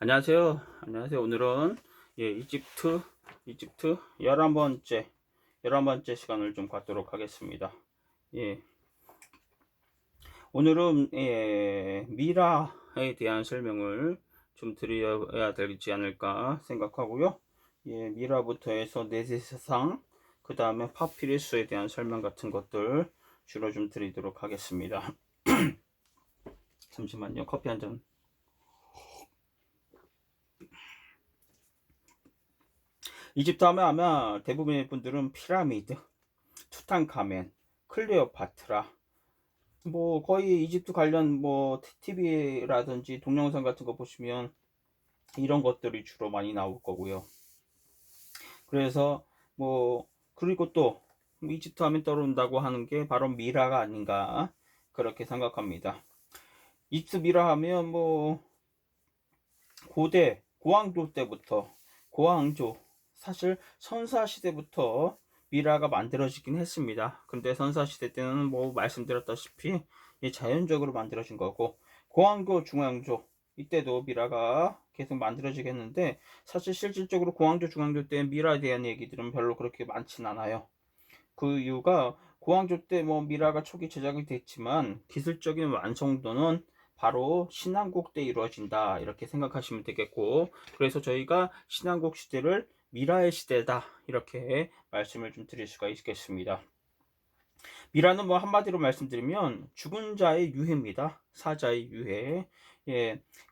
안녕하세요. 안녕하세요. 오늘은 이집트 11번째 시간을 좀 갖도록 하겠습니다. 예. 오늘은 미라에 대한 설명을 좀 드려야 되지 않을까 생각하고요. 미라부터 해서 내세상, 그 다음에 파피루스에 대한 설명 같은 것들 주로 좀 드리도록 하겠습니다. 잠시만요. 커피 한 잔. 이집트 하면 아마 대부분의 분들은 피라미드, 투탕카멘, 클레오파트라, 뭐 거의 이집트 관련 뭐 TV라든지 동영상 같은 거 보시면 이런 것들이 주로 많이 나올 거고요. 그래서 뭐 그리고 또 이집트 하면 떠오른다고 하는 게 바로 미라가 아닌가 그렇게 생각합니다. 이집트 미라 하면 뭐 고대 고왕조 때부터, 고왕조 사실 선사 시대부터 미라가 만들어지긴 했습니다. 근데 선사 시대 때는 뭐 말씀드렸다시피 자연적으로 만들어진 거고, 고왕조 중왕조 이때도 미라가 계속 만들어지겠는데, 사실 실질적으로 고왕조 중왕조 때 미라에 대한 얘기들은 별로 그렇게 많진 않아요. 그 이유가 고왕조 때 뭐 미라가 초기 제작이 됐지만 기술적인 완성도는 바로 신왕국 때 이루어진다 이렇게 생각하시면 되겠고, 그래서 저희가 신왕국 시대를 미라의 시대다 이렇게 말씀을 좀 드릴 수가 있겠습니다. 미라는 뭐 한마디로 말씀드리면 죽은 자의 유해입니다. 사자의 유해.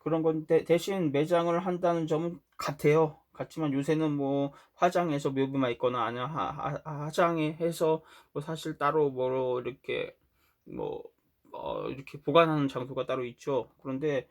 그런 건데 대신 매장을 한다는 점은 같아요. 같지만 요새는 뭐 화장해서 묘비만 있거나 아니면 화장에 해서 뭐 사실 따로 뭐 이렇게 뭐 이렇게 보관하는 장소가 따로 있죠. 그런데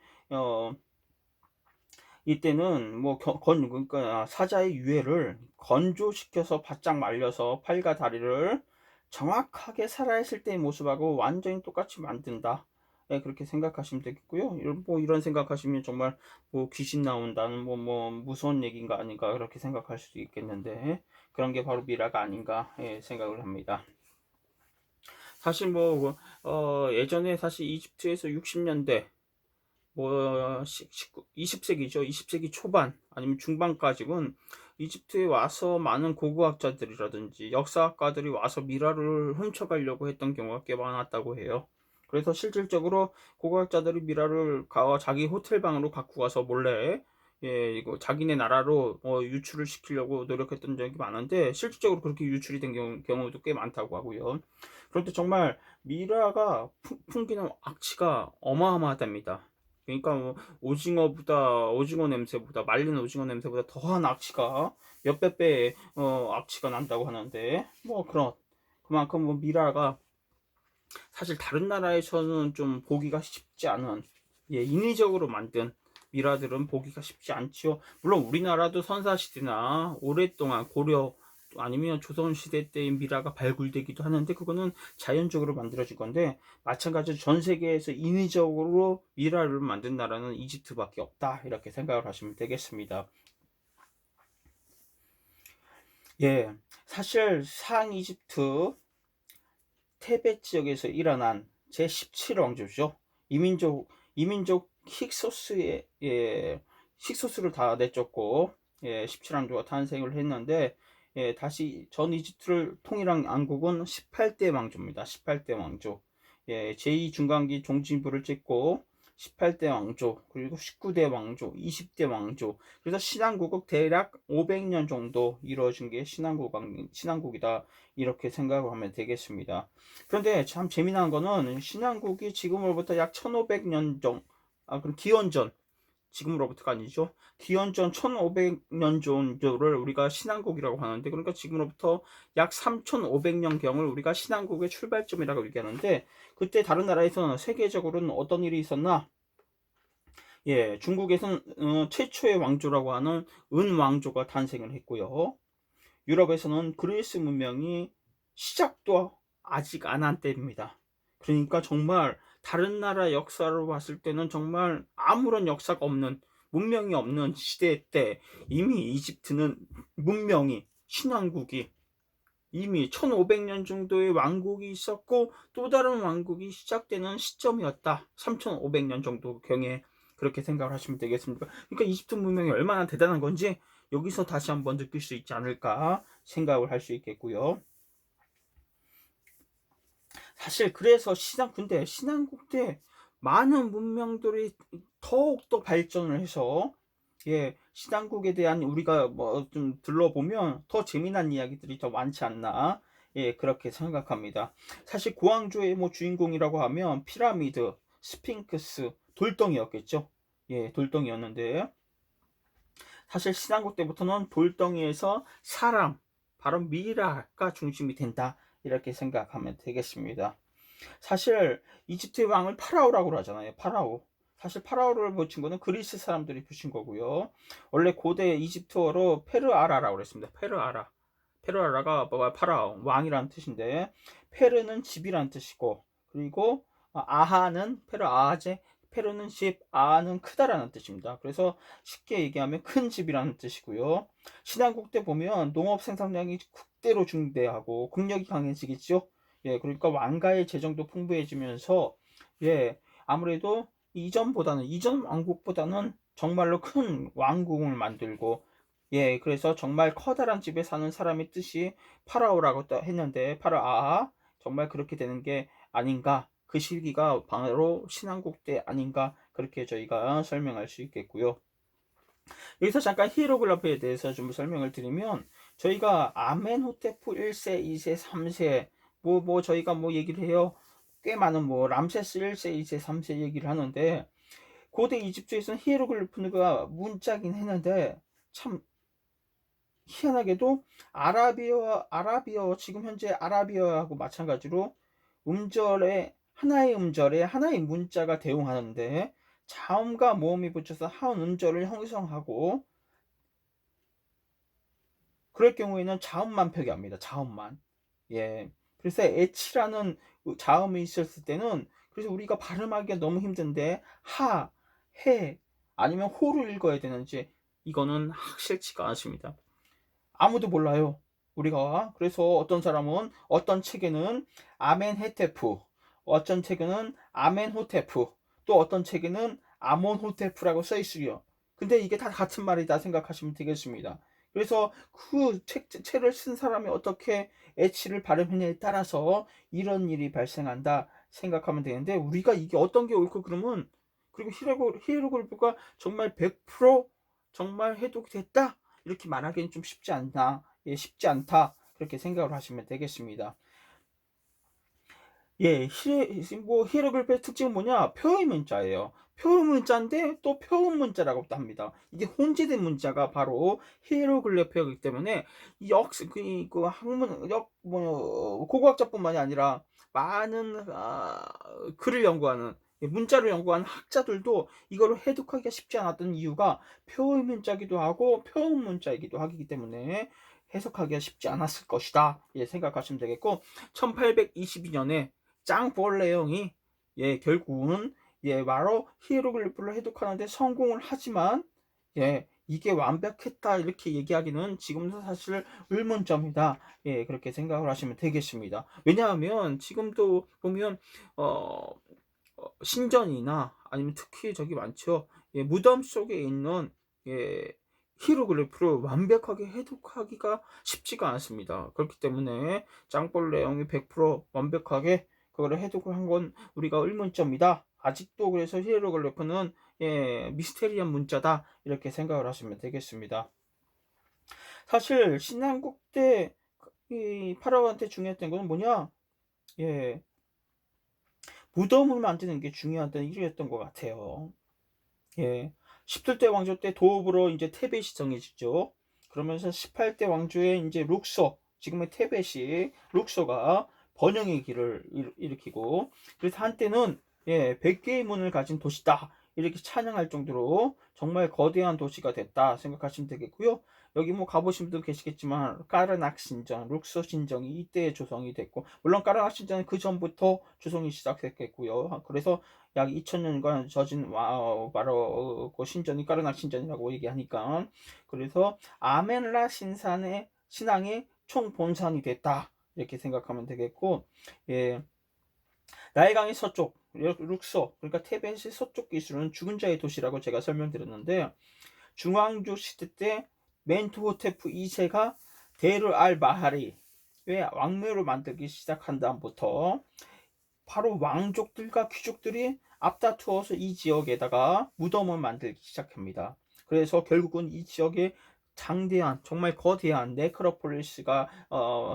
이때는 뭐 그러니까 사자의 유해를 건조시켜서 바짝 말려서 팔과 다리를 정확하게 살아있을 때의 모습하고 완전히 똑같이 만든다. 그렇게 생각하시면 되겠고요. 이런 생각하시면 정말 뭐 귀신 나온다는 뭐 무서운 얘기인가 아닌가 그렇게 생각할 수도 있겠는데, 그런 게 바로 미라가 아닌가 생각을 합니다. 사실 뭐 예전에 사실 이집트에서 60년대 뭐 20세기죠. 20세기 초반 아니면 중반까지는 이집트에 와서 많은 고고학자들이라든지 역사학가들이 와서 미라를 훔쳐가려고 했던 경우가 꽤 많았다고 해요. 그래서 실질적으로 고고학자들이 미라를 자기 호텔방으로 갖고 가서 몰래 이거 자기네 나라로 유출을 시키려고 노력했던 적이 많은데, 실질적으로 그렇게 유출이 된 경우도 꽤 많다고 하고요. 그런데 정말 미라가 풍기는 악취가 어마어마하답니다. 그러니까 뭐 오징어 냄새보다, 말린 오징어 냄새보다 더한 악취가 몇백 배의 악취가 난다고 하는데, 뭐 그만큼 뭐 미라가 사실 다른 나라에서는 좀 보기가 쉽지 않은, 인위적으로 만든 미라들은 보기가 쉽지 않지요. 물론 우리나라도 선사시대나 오랫동안 고려 아니면 조선시대 때의 미라가 발굴되기도 하는데, 그거는 자연적으로 만들어진 건데, 마찬가지로 전 세계에서 인위적으로 미라를 만든 나라는 이집트밖에 없다 이렇게 생각을 하시면 되겠습니다. 사실 상이집트 테베 지역에서 일어난 제17왕조죠. 이민족 힉소스의 힉소스를 다 내쫓고 17왕조가 탄생을 했는데, 다시 전 이집트를 통일한 왕국은 18대 왕조입니다. 18대 왕조. 제2중간기 종진부를 찍고 18대 왕조, 그리고 19대 왕조, 20대 왕조. 그래서 신왕국은 대략 500년 정도 이루어진 게 신왕국이다 이렇게 생각을 하면 되겠습니다. 그런데 참 재미난 거는 신왕국이 지금으로부터 약 1500년 그럼 기원전, 지금으로부터가 아니죠. 기원전 1500년 정도를 우리가 신왕국이라고 하는데, 그러니까 지금으로부터 약 3500년경을 우리가 신왕국의 출발점이라고 얘기하는데, 그때 다른 나라에서는 세계적으로는 어떤 일이 있었나? 중국에서는 최초의 왕조라고 하는 은왕조가 탄생을 했고요. 유럽에서는 그리스 문명이 시작도 아직 안 한 때입니다. 그러니까 정말 다른 나라 역사로 봤을 때는 정말 아무런 역사가 없는, 문명이 없는 시대 때 이미 이집트는 신왕국이 이미 1500년 정도의 왕국이 있었고, 또 다른 왕국이 시작되는 시점이었다. 3500년 정도 경에. 그렇게 생각을 하시면 되겠습니다. 그러니까 이집트 문명이 얼마나 대단한 건지 여기서 다시 한번 느낄 수 있지 않을까 생각을 할 수 있겠고요. 사실 그래서 근데 신앙국 때 많은 문명들이 더욱더 발전을 해서 신앙국에 대한 우리가 뭐 좀 둘러보면 더 재미난 이야기들이 더 많지 않나 그렇게 생각합니다. 사실 고왕조의 뭐 주인공이라고 하면 피라미드, 스핑크스, 돌덩이였겠죠. 돌덩이였는데 사실 신앙국 때부터는 돌덩이에서 사람, 바로 미라가 중심이 된다. 이렇게 생각하면 되겠습니다. 사실 이집트의 왕을 파라오라고 하잖아요. 파라오. 사실 파라오를 붙인 거는 그리스 사람들이 붙인 거고요. 원래 고대 이집트어로 페르아라라고 그랬습니다. 페르아라. 페르아라가 뭐가 파라오, 왕이라는 뜻인데 페르는 집이라는 뜻이고 그리고 아하는 페르아제, 페르는 집, 아는 크다라는 뜻입니다. 그래서 쉽게 얘기하면 큰 집이라는 뜻이고요. 신한국 때 보면 농업 생산량이 극대로 증대하고 국력이 강해지겠죠. 그러니까 왕가의 재정도 풍부해지면서 아무래도 이전 왕국보다는 정말로 큰 왕궁을 만들고 그래서 정말 커다란 집에 사는 사람의 뜻이 파라오라고 했는데 파라아 정말 그렇게 되는 게 아닌가 그 시기가 바로 신한국 때 아닌가 그렇게 저희가 설명할 수 있겠고요. 여기서 잠깐 히에로글리프에 대해서 좀 설명을 드리면 저희가 아멘호테프 1세, 2세, 3세 뭐 저희가 뭐 얘기를 해요. 꽤 많은 뭐 람세스 1세, 2세, 3세 얘기를 하는데 고대 이집트에서는 히에로글리프가 문자긴 했는데 참 희한하게도 아라비어 지금 현재 아라비어하고 마찬가지로 하나의 문자가 대응하는데 자음과 모음이 붙여서 한 음절을 형성하고 그럴 경우에는 자음만 표기합니다. 자음만. 그래서 H라는 자음이 있었을 때는 그래서 우리가 발음하기가 너무 힘든데 하, 해 아니면 호를 읽어야 되는지 이거는 확실치가 않습니다. 아무도 몰라요. 우리가 그래서 어떤 사람은 어떤 책에는 아멘헤테프, 어떤 책에는 아멘호테프, 또 어떤 책에는 아몬호테프라고 써 있어요. 근데 이게 다 같은 말이다 생각하시면 되겠습니다. 그래서 그 책을 쓴 사람이 어떻게 H를 발음했냐에 따라서 이런 일이 발생한다 생각하면 되는데 우리가 이게 어떤 게 옳고 그러면 그리고 히에로글리프가 정말 100% 정말 해독됐다 이렇게 말하기는 좀 쉽지 않다 그렇게 생각을 하시면 되겠습니다. 뭐 히에로글리프의 특징은 뭐냐? 표의 문자예요. 표의 문자인데 또 표음 문자라고 또 합니다. 이게 혼재된 문자가 바로 히에로글리프이기 때문에 그 학문 고고학자뿐만이 아니라 많은 글을 연구하는 문자를 연구하는 학자들도 이거를 해독하기가 쉽지 않았던 이유가 표의 문자기도 하고 표음 문자이기도 하기 때문에 해석하기가 쉽지 않았을 것이다 생각하시면 되겠고 1822년에 짱벌레형이 결국은 바로 히에로글리프를 해독하는데 성공을 하지만 이게 완벽했다 이렇게 얘기하기는 지금도 사실 의문점이다 그렇게 생각을 하시면 되겠습니다. 왜냐하면 지금도 보면 신전이나 아니면 특히 저기 많죠. 무덤 속에 있는 히로글리프를 완벽하게 해독하기가 쉽지가 않습니다. 그렇기 때문에 짱벌레형이 100% 완벽하게 그거를 해독을 한 건 우리가 의문점이다. 아직도 그래서 히에로글리프는 미스테리한 문자다 이렇게 생각을 하시면 되겠습니다. 사실 신한국 때 이 파라오한테 중요했던 것은 뭐냐? 무덤을 만드는 게 중요하다는 일이었던 것 같아요. 17대 왕조 때 도읍으로 이제 테벳이 정해지죠. 그러면서 18대 왕조의 이제 룩소, 지금의 테벳이 룩소가 번영의 길을 일으키고, 그래서 한때는 100개의 문을 가진 도시다. 이렇게 찬양할 정도로 정말 거대한 도시가 됐다 생각하시면 되겠고요. 여기 뭐 가보신 분도 계시겠지만 까르낙 신전, 룩소 신전이 이때 조성이 됐고 물론 까르낙 신전은 그 전부터 조성이 시작됐겠고요. 그래서 약 2000년간 젖은 바로 그 신전이 까르낙 신전이라고 얘기하니까 그래서 아멘라 신앙의 총 본산이 됐다 이렇게 생각하면 되겠고 나일강의 서쪽 룩소, 그러니까 테벳의 서쪽 기술은 죽은 자의 도시라고 제가 설명드렸는데, 중앙조 시대 때 멘투호테프 2세가 데르 알 마하리의 왕묘를 만들기 시작한 다음부터 바로 왕족들과 귀족들이 앞다투어서 이 지역에다가 무덤을 만들기 시작합니다. 그래서 결국은 이 지역에 장대한, 정말 거대한 네크로폴리스가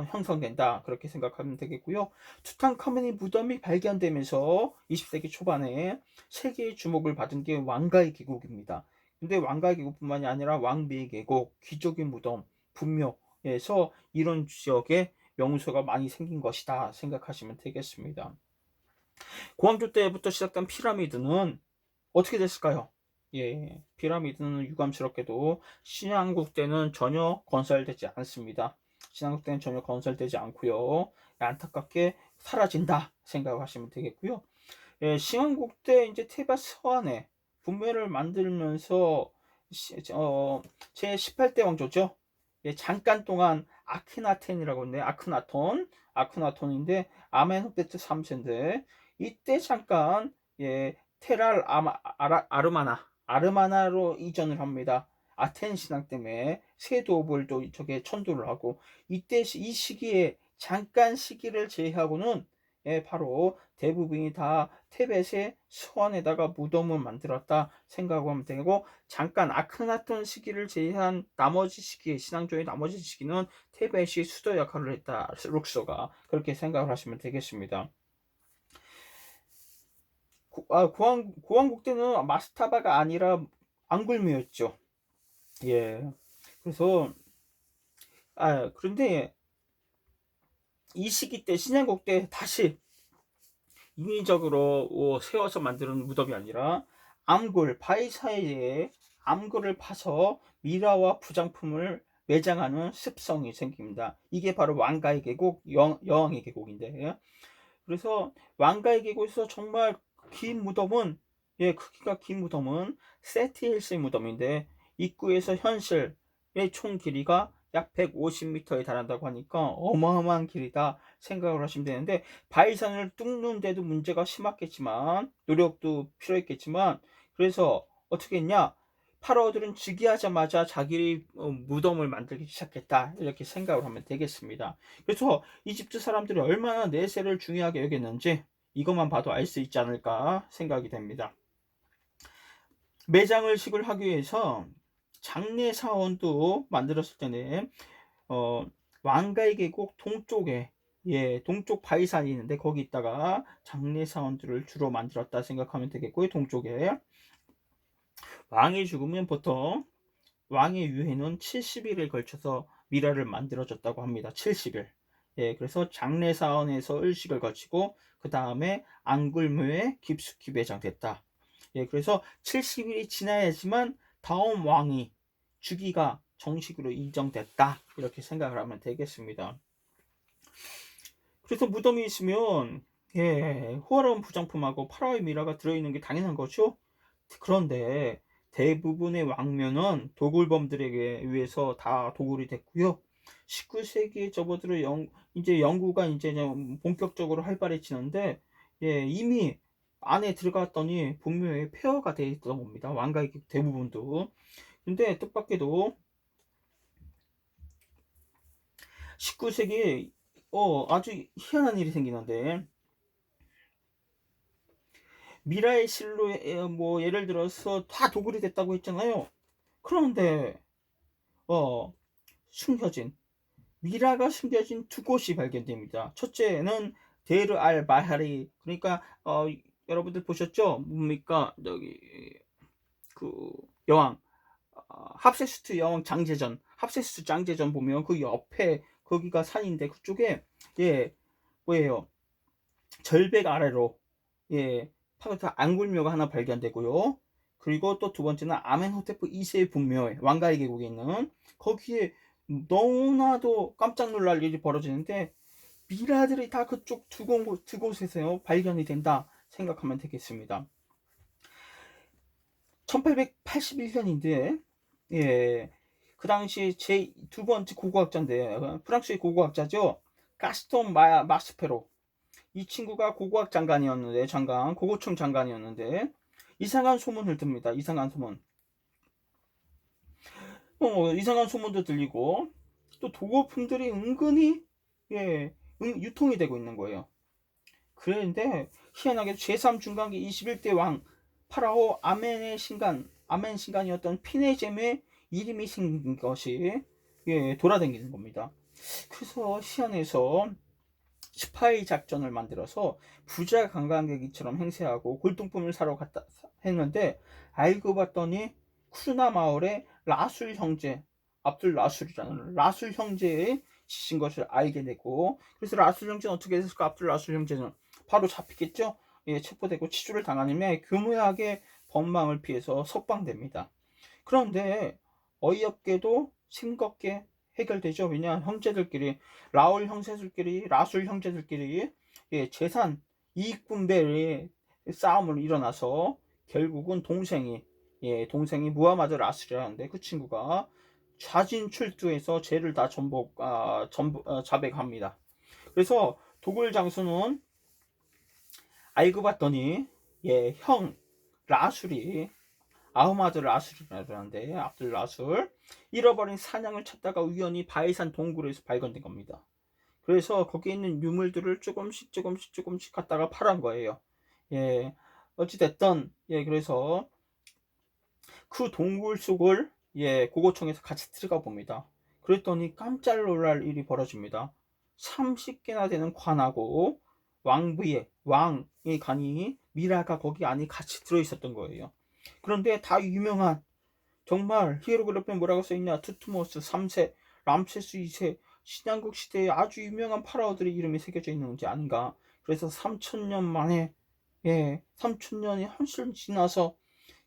형성된다, 그렇게 생각하면 되겠고요. 투탕카멘의 무덤이 발견되면서 20세기 초반에 세계의 주목을 받은 게 왕가의 계곡입니다. 근데 왕가의 계곡뿐만이 아니라 왕비의 계곡, 귀족의 무덤, 분묘에서 이런 지역에 명소가 많이 생긴 것이다 생각하시면 되겠습니다. 고항조 때부터 시작된 피라미드는 어떻게 됐을까요? 예, 피라미드는 유감스럽게도 신왕국 때는 전혀 건설되지 않습니다. 신왕국 때는 전혀 건설되지 않고요. 안타깝게 사라진다 생각하시면 되겠고요. 예, 신왕국 때 이제 테바 서안에 분묘를 만들면서 제 18대 왕조죠. 예, 잠깐 동안 아크나텐이라고 있는데, 아크나톤인데 아멘호테트 3세인데, 이때 잠깐 예, 테랄 아르마나로 이전을 합니다. 아텐 신앙 때문에 세도벌도 저게 천도를 하고, 이때 이 시기에 잠깐 시기를 제외하고는 예, 바로 대부분이 다 테벳의 서안에다가 무덤을 만들었다 생각하면 되고, 잠깐 아크나톤 시기를 제외한 나머지 시기, 신앙조의 나머지 시기는 테벳이 수도 역할을 했다, 룩소가, 그렇게 생각을 하시면 되겠습니다. 고왕국 때는 마스타바가 아니라 앙굴미였죠. 예. 그래서 그런데 이 시기 때, 신약국 때 다시 인위적으로 세워서 만드는 무덤이 아니라 암굴, 바위 사이에 암굴을 파서 미라와 부장품을 매장하는 습성이 생깁니다. 이게 바로 왕가의 계곡, 여왕의 계곡인데, 그래서 왕가의 계곡에서 정말 긴 무덤은, 예, 크기가 긴 무덤은 세티힐스의 무덤인데, 입구에서 현실의 총 길이가 약 150m에 달한다고 하니까 어마어마한 길이다 생각을 하시면 되는데, 바위산을 뚫는데도 문제가 심했겠지만, 노력도 필요했겠지만, 그래서 어떻게 했냐, 파라오들은 즉위하자마자 자기 무덤을 만들기 시작했다, 이렇게 생각을 하면 되겠습니다. 그래서 이집트 사람들이 얼마나 내세를 중요하게 여겼는지 이것만 봐도 알 수 있지 않을까 생각이 됩니다. 매장을식을 하기 위해서 장례 사원도 만들었을 때는 왕가의 계곡 동쪽에, 예, 동쪽 바위산이 있는데 거기 있다가 장례 사원들을 주로 만들었다 생각하면 되겠고요. 동쪽에 왕이 죽으면 보통 왕의 유해는 70일에 걸쳐서 미라를 만들어졌다고 합니다. 70일. 예, 그래서 장례사원에서 의식을 거치고 그 다음에 앙굴묘에 깊숙이 매장됐다. 예, 그래서 70일이 지나야지만 다음 왕이 주기가 정식으로 인정됐다, 이렇게 생각을 하면 되겠습니다. 그래서 무덤이 있으면 예, 호화로운 부장품하고 파라오의 미라가 들어있는 게 당연한 거죠. 그런데 대부분의 왕묘는 도굴범들에게 의해서 다 도굴이 됐고요. 19세기에 접어들어 이제 연구가 이제 본격적으로 활발해지는데, 예, 이미 안에 들어갔더니 분묘에 폐허가 되어 있던 겁니다. 왕가의 대부분도. 근데 뜻밖에도 19세기에 아주 희한한 일이 생기는데, 미라의 실로 뭐 예를 들어서 다 도굴이 됐다고 했잖아요. 그런데 숨겨진 미라가 숨겨진 두 곳이 발견됩니다. 첫째는 데르 알 마하리, 그러니까 여러분들 보셨죠? 뭡니까? 여기 그 여왕 합세스트 여왕 장제전, 합세스트 장제전 보면 그 옆에 거기가 산인데, 그쪽에 예, 뭐예요? 절벽 아래로 예, 파고타 앙굴묘가 하나 발견되고요. 그리고 또 두 번째는 아멘호테프 2세의 분묘, 왕가의 계곡에 있는 거기에 너무나도 깜짝 놀랄 일이 벌어지는데, 미라들이 다 그쪽 두 곳에서 발견이 된다 생각하면 되겠습니다. 1881년인데, 예, 그 당시 제 두 번째 고고학자인데, 프랑스의 고고학자죠. 가스톤 마스페로. 이 친구가 고고학 장관이었는데, 고고청 장관이었는데, 이상한 소문을 듭니다. 이상한 소문. 이상한 소문도 들리고, 또 도거품들이 은근히, 예, 유통이 되고 있는 거예요. 그런데, 희한하게 제3중간기 21대 왕, 파라오 아멘 신간이었던 피네젬의 이름이 생긴 것이, 돌아다니는 겁니다. 그래서 희한해서, 스파이 작전을 만들어서 부자 관광객이처럼 행세하고 골동품을 사러 갔다 했는데, 알고 봤더니 쿠르나 마을의 라술 형제, 압둘 라술이라는 라술 형제의 짓인 것을 알게 되고, 그래서 라술 형제는 어떻게 됐을까? 압둘 라술 형제는 바로 잡히겠죠. 체포되고 치주를 당하님에 교묘하게 법망을 피해서 석방됩니다. 그런데 어이없게도 싱겁게 해결되죠. 왜냐, 형제들끼리, 라술 형제들끼리, 재산 이익 분배의 싸움을 일어나서 결국은 동생이 무하마드 라술이라는데, 그 친구가 자진출두해서 죄를 다 자백합니다. 그래서 도굴 장수는 알고 봤더니, 형 라술이, 아흐마드 라술이라는데, 압둘 라술, 잃어버린 사냥을 찾다가 우연히 바이산 동굴에서 발견된 겁니다. 그래서 거기에 있는 유물들을 조금씩 갖다가 팔은 거예요. 어찌됐든, 그래서 그 동굴 속을, 고고청에서 같이 들어가 봅니다. 그랬더니 깜짝 놀랄 일이 벌어집니다. 30개나 되는 관하고 왕의 관이 미라가 거기 안에 같이 들어있었던 거예요. 그런데 다 유명한, 정말 히에로그래프에 뭐라고 써있냐, 투트모스 3세, 람세스 2세, 신양국 시대에 아주 유명한 파라오들의 이름이 새겨져 있는 게 아닌가. 그래서 3000년 만에, 3000년이 훨씬 지나서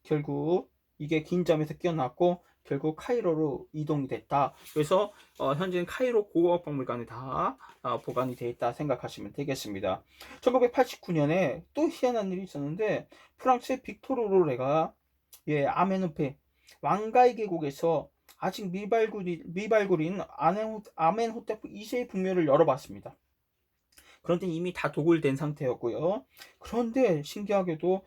결국 이게 긴잠에서 깨어났고, 결국 카이로로 이동이 됐다. 그래서 현재는 카이로 고고학박물관에 다 보관이 되어 있다 생각하시면 되겠습니다. 1989년에 또 희한한 일이 있었는데, 프랑스의 빅토르 로레가, 아멘호페 왕가의 계곡에서 아직 미발굴인 아멘호테프 2세의 분묘를 열어봤습니다. 그런데 이미 다 도굴된 상태였고요. 그런데 신기하게도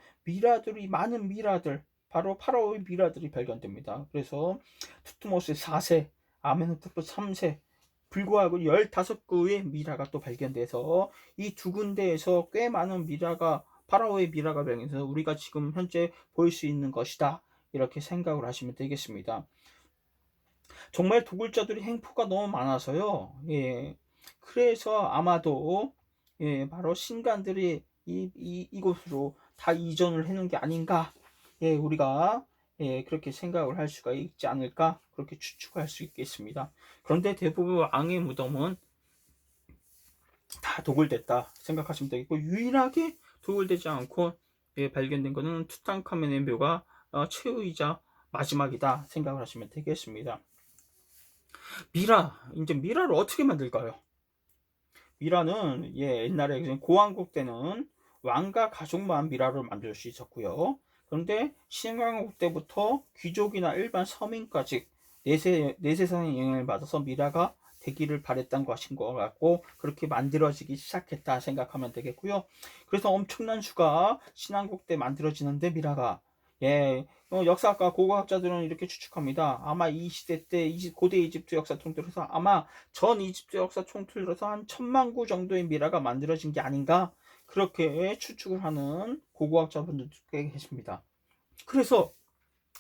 많은 미라들, 바로 파라오의 미라들이 발견됩니다. 그래서 투트모스 4세, 아멘호테프 3세, 불구하고 15구의 미라가 또 발견돼서, 이 두 군데에서 꽤 많은 파라오의 미라가 발견돼서 우리가 지금 현재 볼 수 있는 것이다, 이렇게 생각을 하시면 되겠습니다. 정말 도굴자들이 횡포가 너무 많아서요. 그래서 아마도, 바로 신간들이 이곳으로 다 이전을 해놓은 게 아닌가. 우리가, 그렇게 생각을 할 수가 있지 않을까, 그렇게 추측할 수 있겠습니다. 그런데 대부분 왕의 무덤은 다 도굴됐다 생각하시면 되겠고, 유일하게 도굴되지 않고, 발견된 것은 투탕카멘의 묘가 최후이자 마지막이다 생각을 하시면 되겠습니다. 이제 미라를 어떻게 만들까요? 미라는, 옛날에 고왕국 때는 왕과 가족만 미라를 만들 수 있었고요. 그런데 신왕국 때부터 귀족이나 일반 서민까지 내세상의 영향을 받아서 미라가 되기를 바랬던 것인 것 같고, 그렇게 만들어지기 시작했다 생각하면 되겠고요. 그래서 엄청난 수가 신왕국 때 만들어지는데, 미라가, 역사학과 고고학자들은 이렇게 추측합니다. 아마 이 시대 때 고대 이집트 역사 통틀어서 아마 전 이집트 역사 통틀어서 한 1000만 구 정도의 미라가 만들어진 게 아닌가, 그렇게 추측을 하는 고고학자분들도 꽤 계십니다. 그래서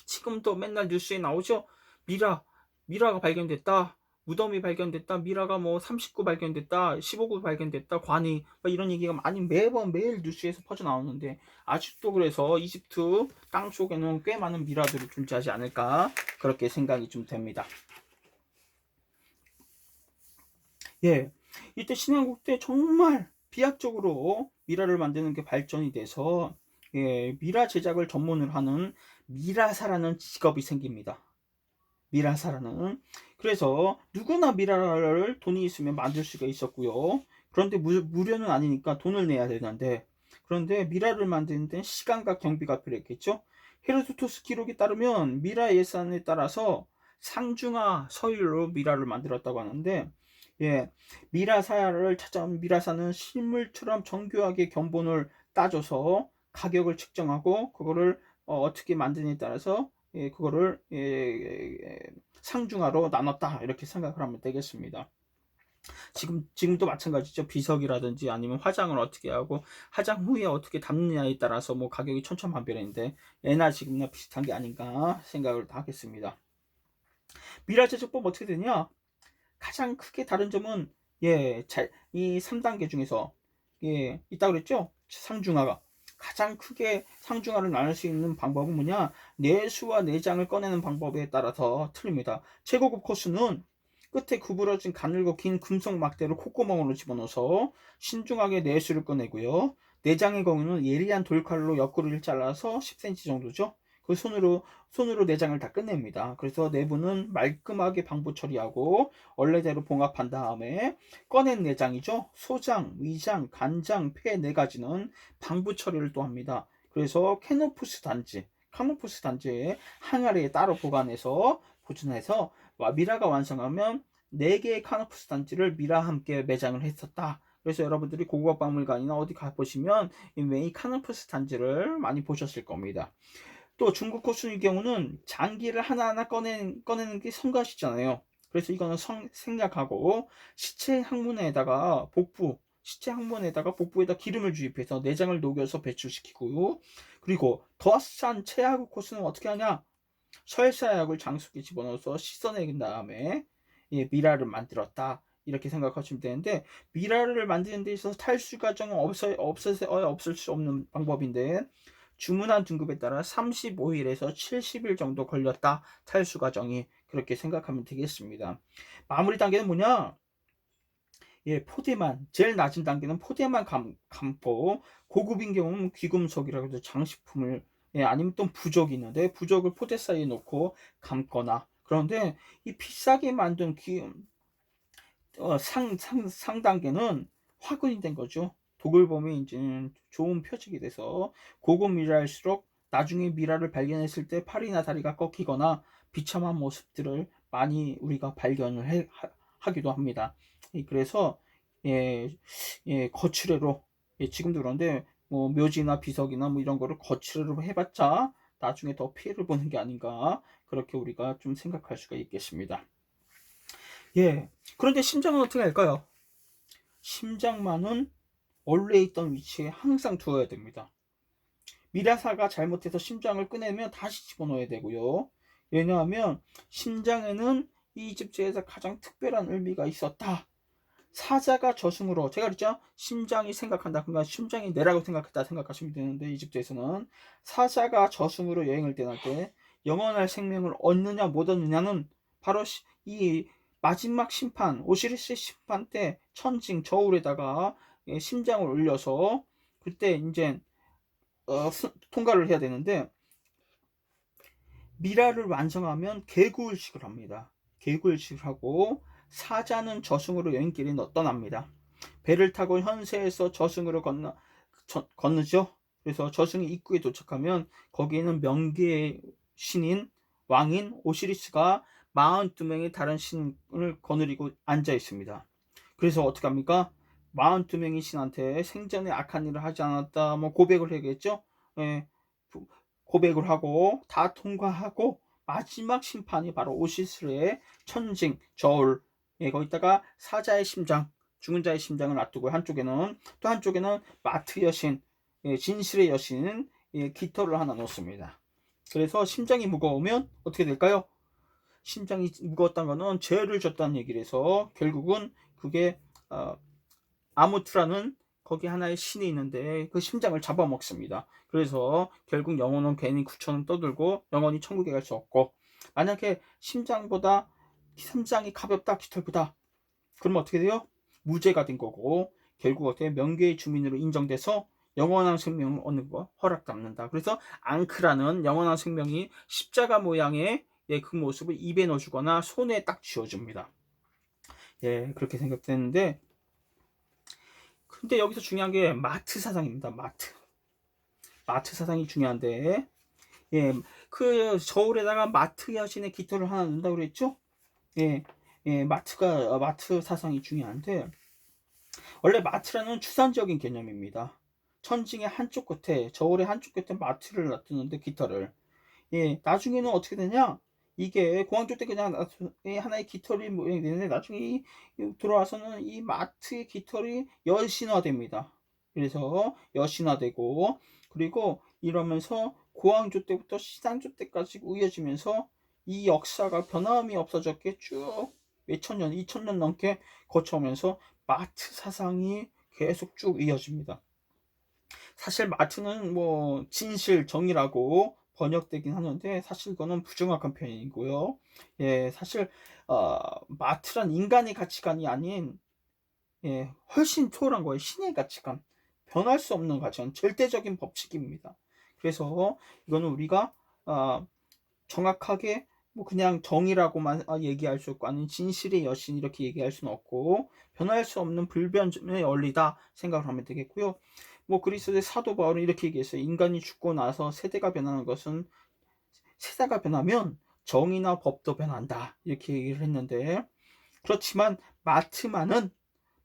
지금도 맨날 뉴스에 나오죠. 미라가 발견됐다, 무덤이 발견됐다, 미라가 뭐 39 발견됐다, 15구 발견됐다, 관이, 이런 얘기가 매일 뉴스에서 퍼져 나오는데, 아직도 그래서 이집트 땅 속에는 꽤 많은 미라들이 존재하지 않을까, 그렇게 생각이 좀 됩니다. 이때 신왕국 때 정말 비약적으로 미라를 만드는 게 발전이 돼서, 미라 제작을 전문으로 하는 미라사라는 직업이 생깁니다. 미라사라는. 그래서 누구나 미라를 돈이 있으면 만들 수가 있었고요. 그런데 무료는 아니니까 돈을 내야 되는데, 그런데 미라를 만드는 데는 시간과 경비가 필요했겠죠. 헤로도토스 기록에 따르면 미라 예산에 따라서 상중하 서율로 미라를 만들었다고 하는데, 예, 미라사를 찾아온 미라사는 실물처럼 정교하게 견본을 따져서 가격을 측정하고 그거를 어떻게 만드느냐에 따라서 그거를 상중하로 나눴다 이렇게 생각을 하면 되겠습니다. 지금도 마찬가지죠. 비석이라든지 아니면 화장을 어떻게 하고 화장 후에 어떻게 담느냐에 따라서 뭐 가격이 천차만별인데 예나 지금이나 비슷한 게 아닌가 생각을 하겠습니다. 미라 제조법 어떻게 되냐? 가장 크게 다른 점은 이 3단계 중에서 있다 그랬죠? 상중하가 가장 크게 상중하를 나눌 수 있는 방법은 뭐냐? 내수와 내장을 꺼내는 방법에 따라서 틀립니다. 최고급 코스는 끝에 구부러진 가늘고 긴 금속 막대를 콧구멍으로 집어넣어서 신중하게 내수를 꺼내고요. 내장의 경우는 예리한 돌칼로 옆구리를 잘라서 10cm 정도죠. 그 손으로 내장을 다 끝냅니다. 그래서 내부는 말끔하게 방부 처리하고 원래대로 봉합한 다음에 꺼낸 내장이죠. 소장, 위장, 간장, 폐 네 가지는 방부 처리를 또 합니다. 그래서 카노푸스 단지에 항아리에 따로 보존해서 미라가 완성하면 4개의 카노푸스 단지를 미라와 함께 매장을 했었다. 그래서 여러분들이 고고학 박물관이나 어디 가보시면 이 카노푸스 단지를 많이 보셨을 겁니다. 또 중국 코스의 경우는 장기를 하나하나 꺼내는 게 성가시잖아요. 그래서 이거는 생략하고 시체 항문에다가 복부에다 기름을 주입해서 내장을 녹여서 배출시키고, 그리고 더 싼 최하급 코스는 어떻게 하냐? 설사약을 장수기에 집어넣어서 씻어내긴 다음에 미라를 만들었다. 이렇게 생각하시면 되는데, 미라를 만드는 데 있어서 탈수 과정은 없을 수 없는 방법인데, 주문한 등급에 따라 35일에서 70일 정도 걸렸다. 탈수 과정이. 그렇게 생각하면 되겠습니다. 마무리 단계는 뭐냐? 포대만, 제일 낮은 단계는 포대만 감고, 고급인 경우는 귀금속이라고 해서 장식품을, 아니면 또 부적이 있는데, 부적을 포대 사이에 놓고 감거나, 그런데 이 비싸게 만든 상단계는 화근이 된 거죠. 독을 보면 이제 좋은 표적이 돼서 고급 미라일수록 나중에 미라를 발견했을 때 팔이나 다리가 꺾이거나 비참한 모습들을 많이 우리가 발견을 하기도 합니다. 그래서 거칠애로 지금도 그런데 뭐 묘지나 비석이나 뭐 이런 거를 거칠애로 해봤자 나중에 더 피해를 보는 게 아닌가 그렇게 우리가 좀 생각할 수가 있겠습니다. 그런데 심장은 어떻게 할까요? 심장만은 원래 있던 위치에 항상 두어야 됩니다. 미라사가 잘못해서 심장을 꺼내면 다시 집어넣어야 되고요. 왜냐하면 심장에는 이집트에서 가장 특별한 의미가 있었다. 사자가 저승으로, 제가 그랬죠? 심장이 생각한다. 그러니까 심장이 내라고 생각했다 생각하시면 되는데, 이집트에서는 사자가 저승으로 여행을 떠날 때 영원할 생명을 얻느냐 못 얻느냐는 바로 이 마지막 심판, 오시리스 심판 때 천징 저울에다가 심장을 올려서 그때 이제 통과를 해야 되는데, 미라를 완성하면 개구일식을 합니다. 개구일식을 하고 사자는 저승으로 여행길에 떠납니다. 배를 타고 현세에서 저승으로 건너죠. 그래서 저승의 입구에 도착하면 거기에는 명계의 신인 왕인 오시리스가 42명의 다른 신을 거느리고 앉아 있습니다. 그래서 어떻게 합니까? 42명의 신한테 생전에 악한 일을 하지 않았다 뭐 고백을 해야겠죠. 고백을 하고 다 통과하고 마지막 심판이 바로 오시스의 천징 저울, 거기다가 사자의 심장, 죽은 자의 심장을 놔두고 또 한쪽에는 마트 여신, 진실의 여신 깃털을 하나 놓습니다. 그래서 심장이 무거우면 어떻게 될까요? 심장이 무거웠다는 거는 죄를 졌다는 얘기를 해서 결국은 그게 아무트라는 거기 하나의 신이 있는데 그 심장을 잡아먹습니다. 그래서 결국 영혼은 괜히 구천을 떠들고 영혼이 천국에 갈 수 없고, 만약에 심장이 가볍다 깃털보다 그러면 어떻게 돼요? 무죄가 된 거고 결국 어떻게 명계의 주민으로 인정돼서 영원한 생명을 얻는 거 허락받는다. 그래서 앙크라는 영원한 생명이 십자가 모양의 그 모습을 입에 넣어주거나 손에 딱 쥐어줍니다. 그렇게 생각되는데, 근데 여기서 중요한 게 마트 사상입니다. 마트 사상이 중요한데, 그 저울에다가 마트 여신의 깃털을 하나 넣는다고 그랬죠? 예, 마트 사상이 중요한데, 원래 마트라는 추상적인 개념입니다. 천징의 한쪽 끝에, 저울의 한쪽 끝에 마트를 놔두는데, 깃털을. 예, 나중에는 어떻게 되냐? 이게 공황조 때 그냥 하나의 깃털이 모양이 되는데, 나중에 들어와서는 이 마트의 깃털이 여신화됩니다. 그래서 여신화되고, 그리고 이러면서 고황조 때부터 시장조 때까지 이어지면서 이 역사가 변함이 없어졌게 쭉 몇천 년, 2000년 넘게 거쳐오면서 마트 사상이 계속 쭉 이어집니다. 사실 마트는 뭐 진실, 정의라고 번역되긴 하는데, 사실 그거는 부정확한 표현이고요. 예, 사실 마트란 인간의 가치관이 아닌, 예, 훨씬 초월한 거예요. 신의 가치관, 변할 수 없는 가치관, 절대적인 법칙입니다. 그래서 이거는 우리가 정확하게 뭐 그냥 정의라고만 얘기할 수 없고, 아니면 진실의 여신 이렇게 얘기할 수는 없고, 변할 수 없는 불변의 원리다 생각을 하면 되겠고요. 뭐 그리스도의 사도 바울은 이렇게 얘기했어요. 인간이 죽고 나서 세대가 변하는 것은, 세대가 변하면 정의나 법도 변한다 이렇게 얘기를 했는데, 그렇지만 마트만은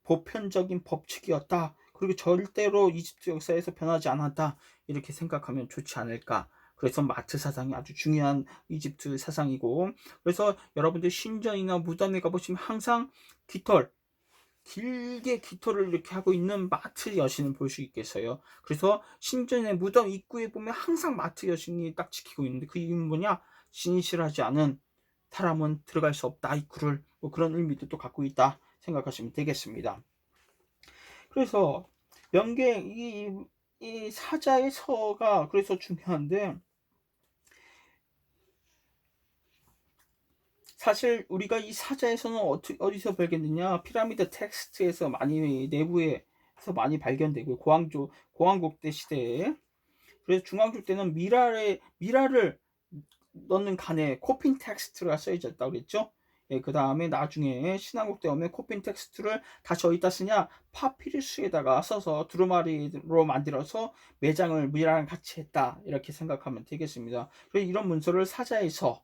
보편적인 법칙이었다. 그리고 절대로 이집트 역사에서 변하지 않았다. 이렇게 생각하면 좋지 않을까. 그래서 마트 사상이 아주 중요한 이집트 사상이고, 그래서 여러분들 신전이나 무덤에 가보시면 항상 깃털, 길게 깃털을 이렇게 하고 있는 마트 여신을 볼 수 있겠어요. 그래서 신전의 무덤 입구에 보면 항상 마트 여신이 딱 지키고 있는데, 그 이유는 뭐냐? 진실하지 않은 사람은 들어갈 수 없다, 입구를. 뭐 그런 의미도 또 갖고 있다 생각하시면 되겠습니다. 그래서 명계, 이 사자의 서가 그래서 중요한데, 사실 우리가 이 사자에서는 어디서 발견되냐? 피라미드 텍스트에서 많이, 내부에서 많이 발견되고, 고왕국 때 시대에. 그래서 중왕국 때는 미라를 넣는 칸에 코핀 텍스트가 써있었다고 그랬죠. 예, 그 다음에 나중에 신왕국 때 오면 코핀 텍스트를 다시 어디다 쓰냐? 파피루스에다가 써서 두루마리로 만들어서 매장을 미라랑 같이 했다 이렇게 생각하면 되겠습니다. 그래서 이런 문서를 사자의 서,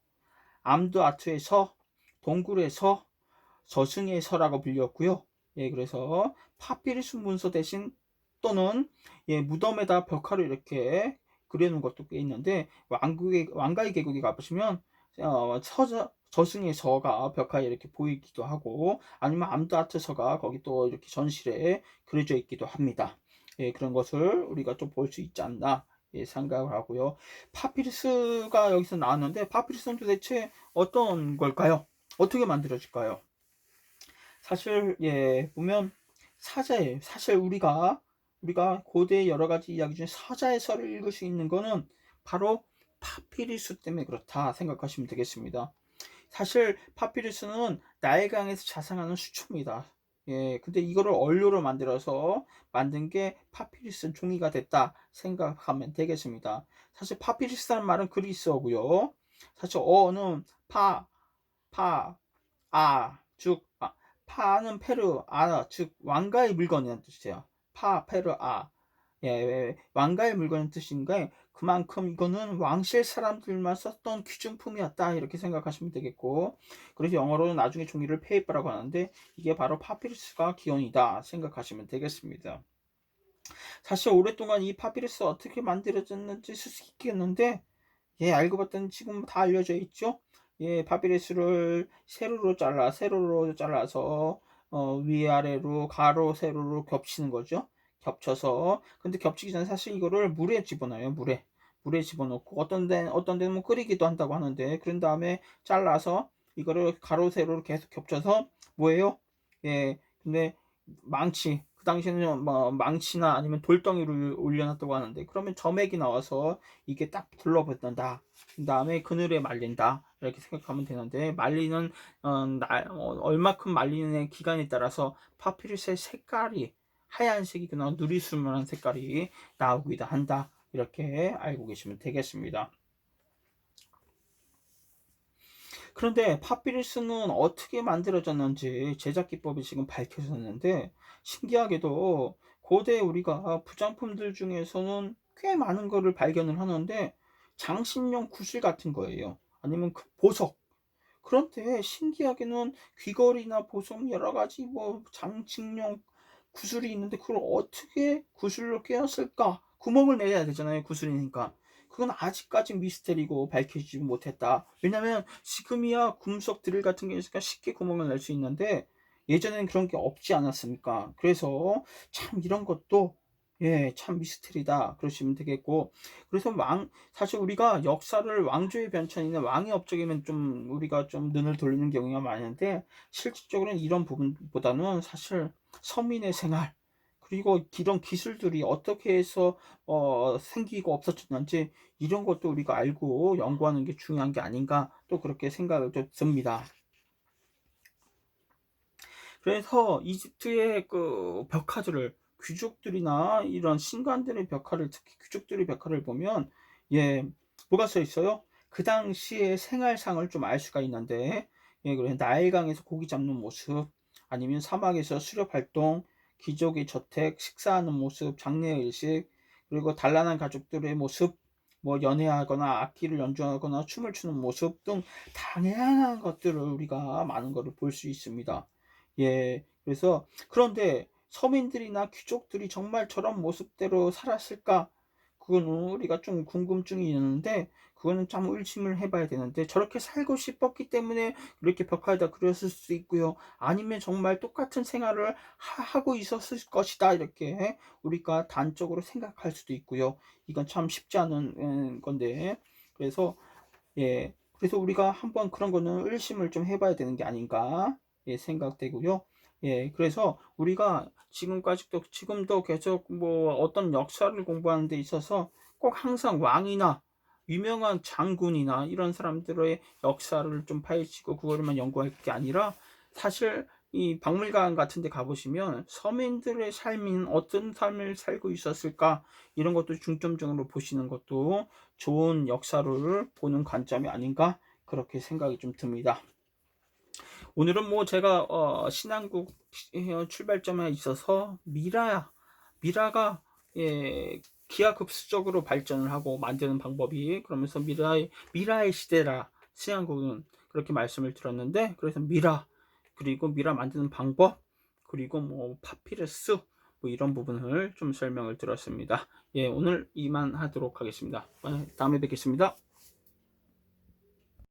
암두아트의 서, 동굴의 서, 저승의 서라고 불렸고요. 예, 그래서 파피루스 문서 대신, 또는 예, 무덤에다 벽화를 이렇게 그려놓은 것도 꽤 있는데, 왕가의 계곡에 가보시면 저승의 서가 벽화에 이렇게 보이기도 하고, 아니면 암드아트 서가 거기 또 이렇게 전실에 그려져 있기도 합니다. 예, 그런 것을 우리가 좀 볼 수 있지 않나, 예, 생각을 하고요. 파피루스가 여기서 나왔는데, 파피루스는 도대체 어떤 걸까요? 어떻게 만들어질까요? 사실 예, 보면 사자예요. 사실 우리가 고대 여러 가지 이야기 중에 사자의 설을 읽을 수 있는 거는 바로 파피루스 때문에 그렇다 생각하시면 되겠습니다. 사실 파피루스는 나일강에서 자생하는 수초입니다. 예, 근데 이거를 원료로 만들어서 만든 게 파피루스 종이가 됐다 생각하면 되겠습니다. 사실 파피루스라는 말은 그리스어고요. 사실 어는 즉, 파는 페르, 즉 왕가의 물건이라는 뜻이에요. 페르, 예, 왕가의 물건인 뜻인데, 그만큼 이거는 왕실 사람들만 썼던 귀중품이었다 이렇게 생각하시면 되겠고, 그래서 영어로는 나중에 종이를 페이퍼라고 하는데, 이게 바로 파피루스가 기원이다 생각하시면 되겠습니다. 사실 오랫동안 이 파피루스 어떻게 만들어졌는지 수수께끼였는데, 예, 알고 봤더니 지금 다 알려져 있죠. 예, 파피루스를 세로로 잘라서 위아래로 가로 세로로 겹치는 거죠. 겹쳐서, 근데 겹치기 전에 사실 이거를 물에 집어넣어요. 물에 집어넣고, 어떤 데는 뭐 끓이기도 한다고 하는데, 그런 다음에 잘라서 이거를 가로 세로로 계속 겹쳐서 뭐예요? 예, 근데 그 당시에는 뭐 망치나 아니면 돌덩이를 올려놨다고 하는데, 그러면 점액이 나와서 이게 딱 둘러붙는다. 그 다음에 그늘에 말린다 이렇게 생각하면 되는데, 얼마큼 말리는 기간에 따라서 파피루스의 색깔이 하얀색이거나 누리술만한 색깔이 나오기도 한다 이렇게 알고 계시면 되겠습니다. 그런데 파피루스는 어떻게 만들어졌는지 제작 기법이 지금 밝혀졌는데, 신기하게도 고대 우리가 부장품들 중에서는 꽤 많은 거를 발견을 하는데, 장신용 구슬 같은 거예요. 아니면 그 보석, 그런데 신기하게는 귀걸이나 보석 여러 가지 뭐 장식용 구슬이 있는데 그걸 어떻게 구슬로 꿰었을까? 구멍을 내야 되잖아요, 구슬이니까. 그건 아직까지 미스테리고 밝혀지지 못했다. 왜냐면 지금이야 금속 드릴 같은 게 있으니까 쉽게 구멍을 낼 수 있는데 예전에는 그런 게 없지 않았습니까? 그래서 참 이런 것도 참 미스테리다 그러시면 되겠고, 그래서 사실 우리가 역사를 왕조의 변천이나 왕의 업적이면 좀 우리가 좀 눈을 돌리는 경우가 많은데, 실질적으로는 이런 부분보다는 사실 서민의 생활, 그리고 이런 기술들이 어떻게 해서 생기고 없어졌는지 이런 것도 우리가 알고 연구하는 게 중요한 게 아닌가, 또 그렇게 생각을 좀 듭니다. 그래서 이집트의 그 벽화들을, 귀족들이나 이런 신관들의 벽화를, 특히 귀족들의 벽화를 보면 뭐가 써 있어요? 그 당시의 생활상을 좀 알 수가 있는데, 그래 나일강에서 고기 잡는 모습, 아니면 사막에서 수렵 활동, 귀족의 저택 식사하는 모습, 장례 의식, 그리고 단란한 가족들의 모습, 뭐 연애하거나 악기를 연주하거나 춤을 추는 모습 등 다양한 것들을 우리가 많은 것을 볼 수 있습니다. 그래서 그런데 서민들이나 귀족들이 정말 저런 모습대로 살았을까? 그거는 우리가 좀 궁금증이 있는데, 그거는 참 의심을 해봐야 되는데, 저렇게 살고 싶었기 때문에 이렇게 벽화에다 그렸을 수도 있고요. 아니면 정말 똑같은 생활을 하고 있었을 것이다. 이렇게 우리가 단적으로 생각할 수도 있고요. 이건 참 쉽지 않은 건데, 그래서 그래서 우리가 한번 그런 거는 의심을 좀 해봐야 되는 게 아닌가 생각되고요. 그래서 우리가 지금도 계속 뭐 어떤 역사를 공부하는 데 있어서 꼭 항상 왕이나 유명한 장군이나 이런 사람들의 역사를 좀 파헤치고 그거를만 연구할 게 아니라, 사실 이 박물관 같은 데 가보시면 서민들의 삶인 어떤 삶을 살고 있었을까, 이런 것도 중점적으로 보시는 것도 좋은 역사를 보는 관점이 아닌가, 그렇게 생각이 좀 듭니다. 오늘은 뭐 제가 신한국 출발점에 있어서 미라가 기하급수적으로 발전을 하고 만드는 방법이, 그러면서 미라의 시대라 신한국은 그렇게 말씀을 드렸는데, 그래서 그리고 미라 만드는 방법, 그리고 뭐 파피루스, 뭐 이런 부분을 좀 설명을 드렸습니다. 오늘 이만 하도록 하겠습니다. 다음에 뵙겠습니다.